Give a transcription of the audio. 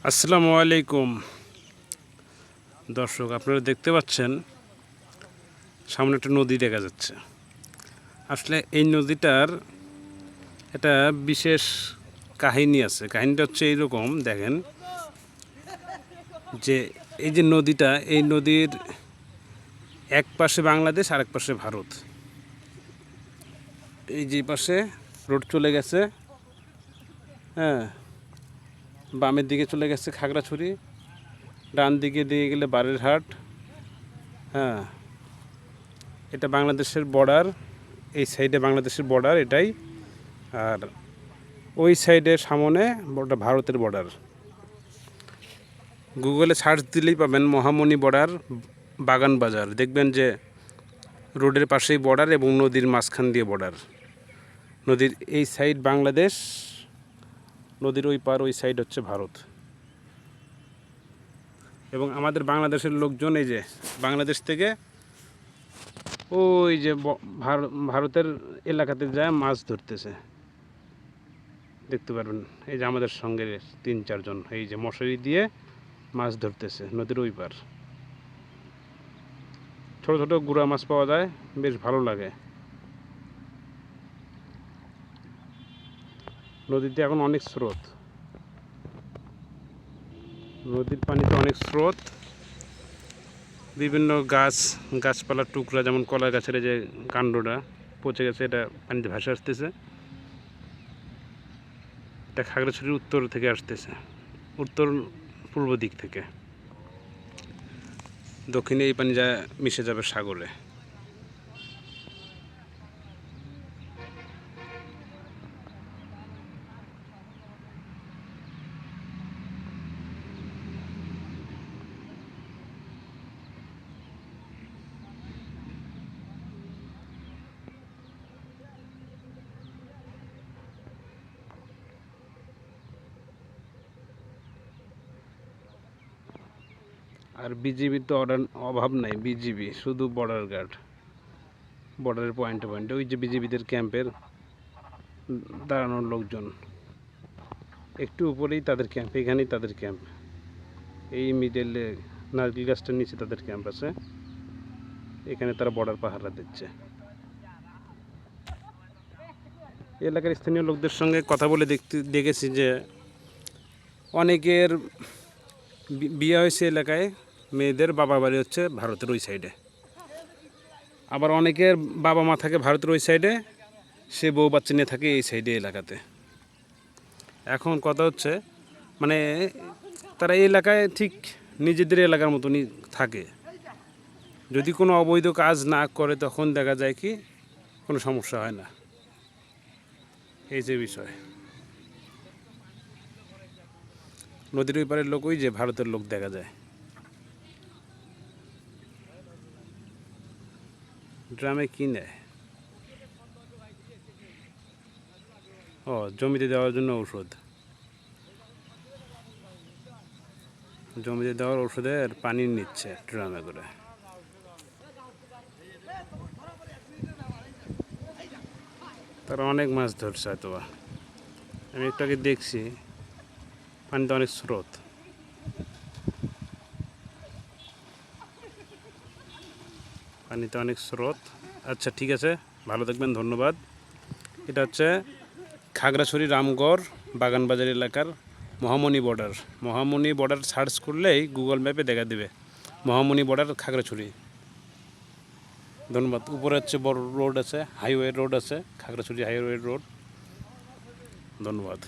আসসালামু আলাইকুম দর্শক, আপনারা দেখতে পাচ্ছেন সামনে একটা নদী দেখা যাচ্ছে। আসলে এই নদীটার একটা বিশেষ কাহিনী আছে। কাহিনীটা হচ্ছে এইরকম, দেখেন যে এই যে নদীটা, এই নদীর এক পাশে বাংলাদেশ আর এক পাশে ভারত। এই যে পাশে রোড চলে গেছে, হ্যাঁ, বামের দিকে চলে গেছে খাগড়াছড়ি, ডান দিকে দিয়ে গেলে বারেরহাট। হ্যাঁ, এটা বাংলাদেশের বর্ডার, এই সাইডে বাংলাদেশের বর্ডার এটাই। আর ওই সাইডে সামনে ওটা ভারতের বর্ডার। গুগলে সার্চ দিলেই পাবেন মহামনি বর্ডার বাগান বাজার, দেখবেন যে রোডের পাশেই বর্ডার এবং নদীর মাঝখান দিয়ে বর্ডার। নদীর এই সাইড বাংলাদেশ, নদীর ওই পার ওই সাইড হচ্ছে ভারত। এবং আমাদের বাংলাদেশের লোকজন এই যে বাংলাদেশ থেকে ওই যে ভারতের এলাকাতে যায় মাছ ধরতেছে, দেখতে পারবেন। এই যে আমাদের সঙ্গে 3-4 জন এই যে মশারি দিয়ে মাছ ধরতেছে নদীর ওই পার। ছোট ছোট গুড়া মাছ পাওয়া যায়, বেশ ভালো লাগে। নদীতে এখন অনেক স্রোত, নদীর পানিতে অনেক স্রোত। বিভিন্ন গাছপালার টুকরা, যেমন কলা গাছের যে কাণ্ডটা পচে গেছে, এটা পানিতে ভাসে আসতেছে। এটা খাগড়াছড়ির উত্তর থেকে আসতেছে, উত্তর পূর্ব দিক থেকে। দক্ষিণে এই পানি যায় মিশে যাবে সাগরে। আর বিজিবির তো অভাব নাই, বিজিবি শুধু বর্ডার গার্ড, বর্ডারের পয়েন্টে পয়েন্টে ওই যে বিজিবিদের ক্যাম্পের দাঁড়ানোর লোকজন, একটু উপরেই তাদের ক্যাম্প, এখানেই তাদের ক্যাম্প। এই মিডলে নারকেল গাছটার নিচে তাদের ক্যাম্প আছে, এখানে তারা বর্ডার পাহারা দিচ্ছে। এলাকার স্থানীয় লোকদের সঙ্গে কথা বলে দেখেছি যে অনেকের বিয়ে হয়েছে এলাকায়, মেয়েদের বাবা বাড়ি হচ্ছে ভারতের ওই সাইডে। আবার অনেকের বাবা মা থাকে ভারতের ওই সাইডে, সে বউ বাচ্চা নিয়ে থাকে এই সাইডে এলাকাতে। এখন কথা হচ্ছে, মানে তারা এই এলাকায় ঠিক নিজেদের এলাকার মতনই থাকে। যদি কোনো অবৈধ কাজ না করে তখন দেখা যায় কি কোনো সমস্যা হয় না। এই যে বিষয়, নদীর ওই পারের লোক ওই যে ভারতের লোক দেখা যায়। ড্রামে কি নেয়? ও, জমিতে দেওয়ার জন্য ঔষধ, জমিতে দেওয়ার ওষুধের পানি নিচ্ছে ড্রামে করে। তারা অনেক মাছ ধরছে হয়তো। আমি একটু আগে দেখছি পানিতে অনেক স্রোত। পানিতে অনেক স্রোত। আচ্ছা, ঠিক আছে, ভালো থাকবেন, ধন্যবাদ। এটা হচ্ছে খাগড়াছড়ি রামগড় বাগানবাজার এলাকার মহামনি বর্ডার। মহামনি বর্ডার সার্চ করলেই গুগল ম্যাপে দেখা দেবে মহামনি বর্ডার খাগড়াছড়ি। ধন্যবাদ। উপরে হচ্ছে বড় রোড আছে, হাইওয়ে রোড আছে, খাগড়াছড়ি হাইওয়ে রোড। ধন্যবাদ।